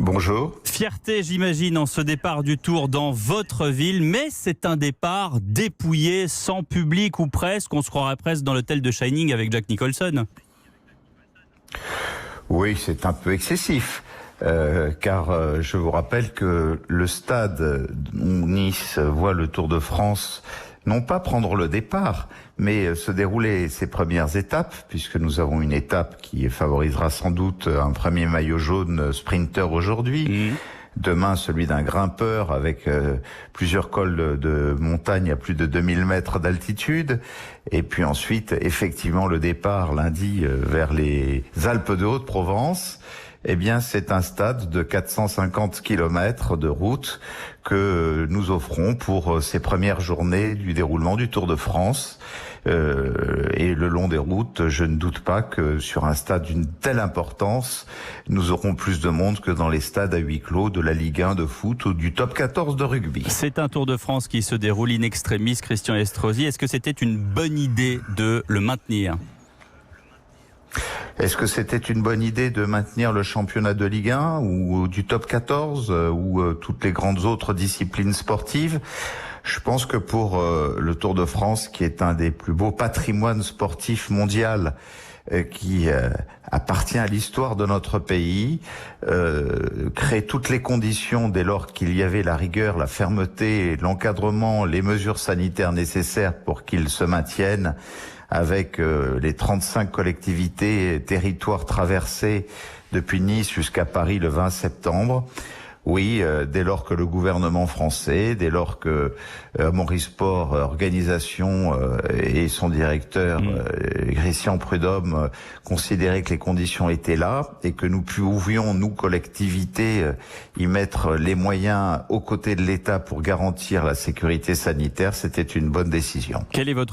Bonjour. Fierté, j'imagine, en ce départ du Tour dans votre ville, mais c'est un départ dépouillé, sans public ou presque. On se croirait presque dans l'hôtel de Shining avec Jack Nicholson. Oui, c'est un peu excessif, car je vous rappelle que le stade où Nice voit le Tour de France non pas prendre le départ, mais se dérouler ses premières étapes, puisque nous avons une étape qui favorisera sans doute un premier maillot jaune sprinter aujourd'hui. Demain, celui d'un grimpeur avec plusieurs cols de montagne à plus de 2000 mètres d'altitude. Et puis ensuite, effectivement, le départ lundi vers les Alpes de Haute-Provence. Eh bien, c'est un stade de 450 km de route que nous offrons pour ces premières journées du déroulement du Tour de France. Et le long des routes, je ne doute pas que sur un stade d'une telle importance, nous aurons plus de monde que dans les stades à huis clos de la Ligue 1 de foot ou du top 14 de rugby. C'est un Tour de France qui se déroule in extremis, Christian Estrosi. Est-ce que c'était une bonne idée de le maintenir ? Est-ce que c'était une bonne idée de maintenir le championnat de Ligue 1 ou du top 14 ou toutes les grandes autres disciplines sportives ? Je pense que pour le Tour de France, qui est un des plus beaux patrimoines sportifs mondial, qui appartient à l'histoire de notre pays, crée toutes les conditions dès lors qu'il y avait la rigueur, la fermeté, l'encadrement, les mesures sanitaires nécessaires pour qu'il se maintienne, avec les 35 collectivités, territoires traversés depuis Nice jusqu'à Paris le 20 septembre. Oui, dès lors que le gouvernement français, dès lors que Maurice Sport Organisation et son directeur Christian Prudhomme considéraient que les conditions étaient là et que nous pouvions, nous collectivités, y mettre les moyens aux côtés de l'État pour garantir la sécurité sanitaire, c'était une bonne décision. Quel est votre